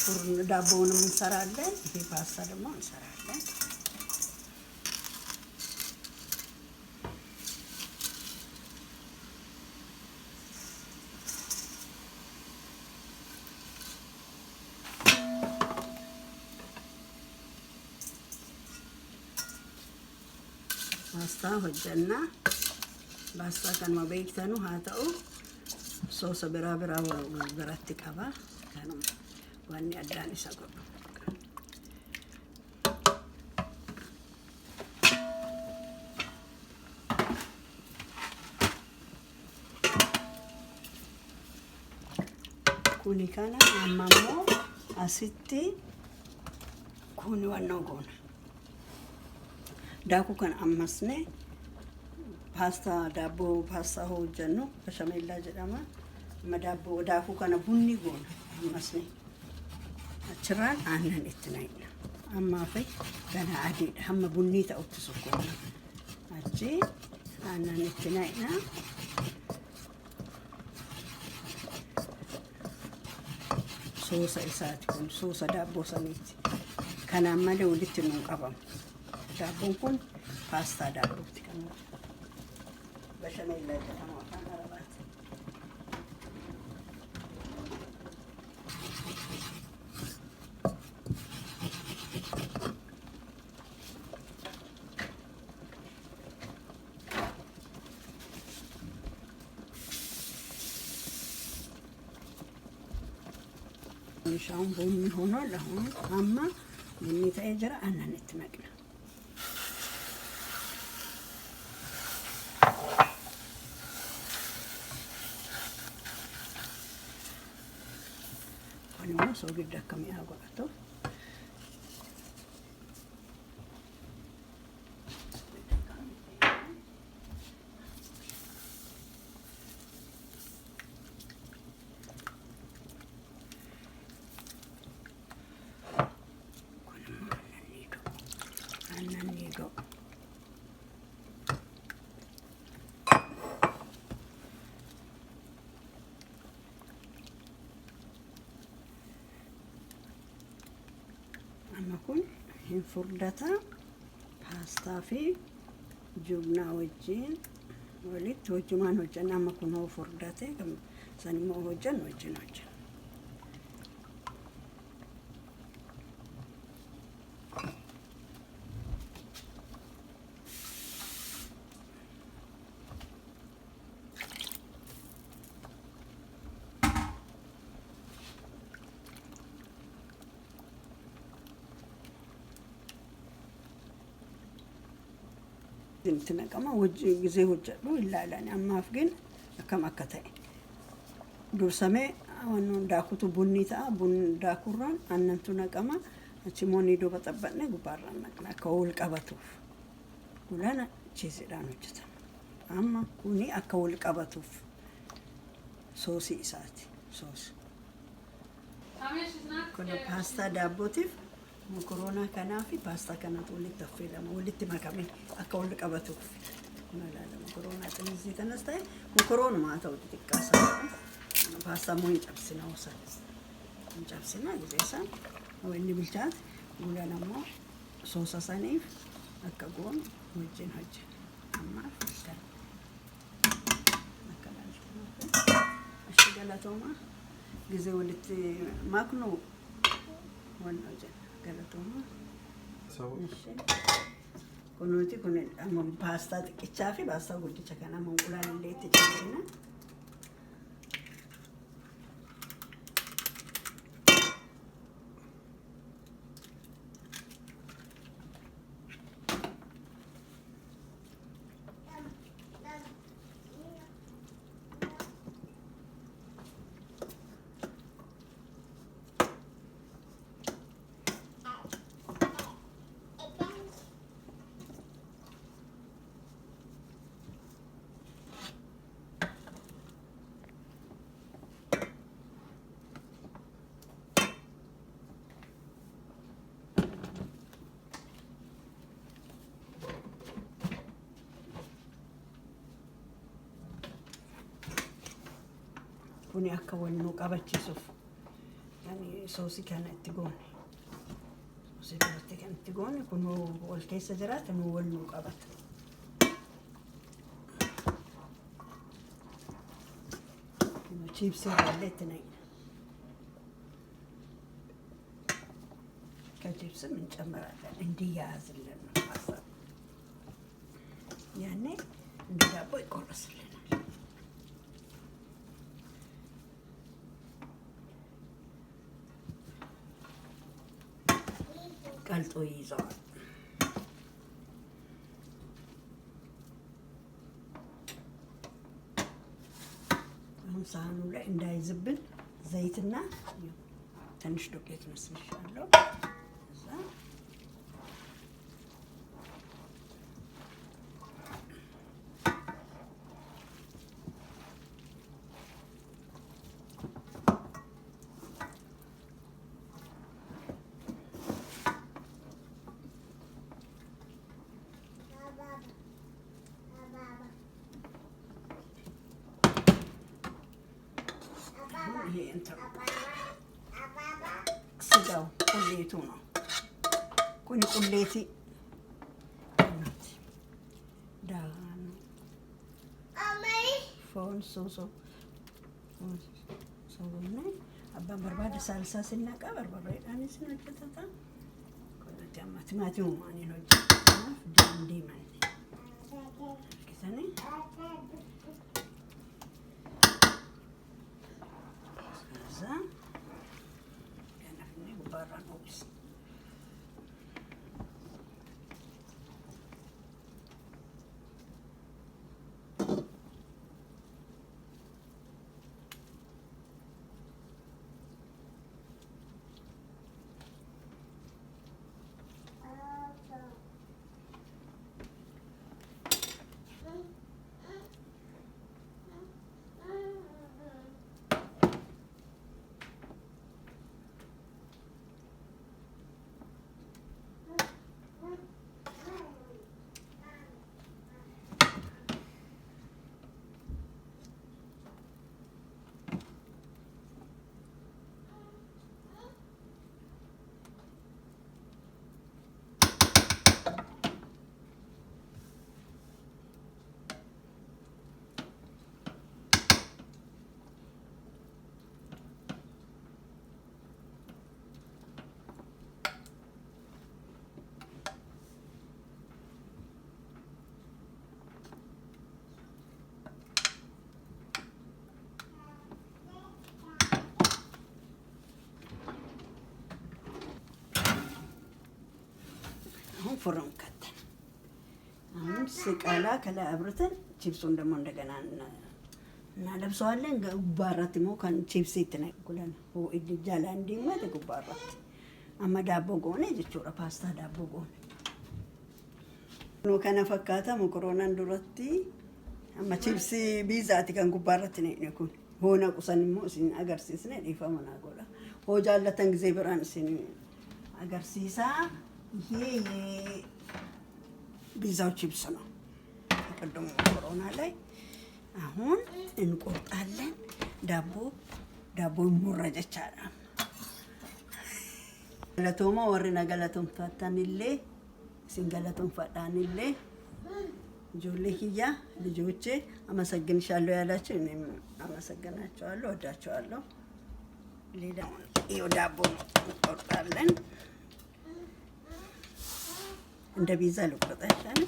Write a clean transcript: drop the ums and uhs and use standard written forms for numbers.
ፍሩን ዳቦውንም እንሰራለን። ይሄ ፓስታ ደግሞ እንሰራለን። ፓስታ ሆጀና ፓስታ ከነማ በይክተኑ ሃታኡ ሶስ ብራ በራት ቀባ ከነማ ዋኒ አዳን ይሰጎ ኩኒ ካና አማሞ አሲቲ ኩኒ ዋናው ጎና ዳኩ ከን አመስኔ ፓስታ ዳቦ ፓስታ ሆጀኑ በሸሜላ ጀዳማ መዳቦ ዳኩ ከነ ቡኒ ጎና አመስኔ አችራን አነን እትናይና አማፈይ ገና አዲ ሐመ ቡኒ ተውትሱኮ አጂ አነን እትናይና ሶሳ ኢሳት ኩን ሶሳ ዳቦ ሰሚት ከናማለ ወልት ነው ቀባም ዳቦን ኩን ፓስታ ዳቦ ትከነ በሸሜላ ጀዳማ አራባት ሻውን ቡኒ ሆኗል። አሁን አማ ቡኒ ተጀራ አናነት መቅና ኮኒሞ ሰው ግዳከም ያጓቶ አማኩን ፍርዳታ ፓስታ ፊ ጁብና ወጂን ወሊት ወጅማን ወጀና አማኩን ነው ፍርዳቴ ሰኒሞ ወጀን ወጀን እንትነቀማ ወጅ ጊዜ ወጀሉ ይላላኒ አማፍ ግን አከማከታይ ዱርሰሜ አሁን ዳኩቱ ቡኒታ ቡን ዳኩራን አነንቱ ነቀማ አቺሞኒ ዶ በጠበነ ጉባራን ነቅና ከውል ቀበቱ ሁላና ቺዝ ዳኖችታ አማ ኩኒ አከውል ቀበቱ ሶሲ ኢሳቲ ሶስ ኮነ ፓስታ ዳቦቲፍ مكرونه كنافي باستا كانت ولي تفيله ولي تمكمل اكل قبته لا مكرونه تنزي تنستاي مكرونه ما تاو تكاسا باستا موين طبسنا وصل እንጨብስና ግዜሳን ወይኒ ብልቻት ሙላና ሞ ሶሳ ሰኒፍ አከጎን ወጅን ሆጅ አማ ፍስታ አከላል እሺ ገላቶማ ግዜ ወልት ማክኖ ወንጀ ገላቶማ እሺ ኮኖቲ ኮነ አማ ፓስታ ጥቂቻፊ ባስታ ጉዲቻ ከና መንቁላል ለይት ይችላልና كوني أكون نوك أبتشي صف يعني soosii kana itti goone. Soosii duratti kan itti goone kun wal keessa jiraate nu wal nu qabata. Chips irraallee itti naqna. ከቺፕስ እንጨምራለን እንዲያያዝልን ነው ሀሳብ። ያኔ እንደ ዳቦ ይቆረስልናል። ቀልጦ ይይዘዋል። አሁን ሳህኑ ላይ እንዳይዝብን ዘይትና ትንሽ ዱቄት መስልሻለሁ። ስጋው ቁሌቱ ነው። ቁሌቲ ዳኑ ፎን ሶሶ ሶሶና አባ በርባደ ሳልሳ ሲናቃ በርባሬ ዳኒ ሲነጨተታ ኮለቲ አማቲማቲው ማኒ ነው ዲንዲ ማኒ ከሰኔ ፍሩን ከተን አሁን ስቀላ ከላይ አብርተን ቺፕሱን ደግሞ እንደገና እናለብሰዋለን። ጉባራት ሞ ካን ቺፕስ ይተነኩለን ጃላ እንዲመት ጉባራት አማ ዳቦ ጎኔ ጀቹራ ፓስታ ዳቦ ጎኔ ኖ ከነ ፈካታ መኮሮናን ዱረቲ አማ ቺፕስ ቢዛቲ ካን ጉባራት ነኝ ኩን ሆነ ቁሰን ሞ ሲን አገርሲስነ ዲፈመና ጎላ ሆጃለተን ጊዜ ብራን ሲን አገርሲሳ ይሄ ቢዛው ቺፕስ ነው። ቀደም ኮሮና ላይ አሁን እንቆርጣለን። ዳቦ ሙረጀቻላ ለቶማ ወርና ገለቶም ፈታንሌ ሲንገለቶም ፈዳንሌ ጆሌኪያ ልጆቼ አመሰግንሻለሁ ያላችሁ እኔም አመሰግናቸዋለሁ፣ ወዳቸዋለሁ። ሌላ ይኸው ዳቦ እንቆርጣለን። እንደ ቢዛ ልቆርጣለን።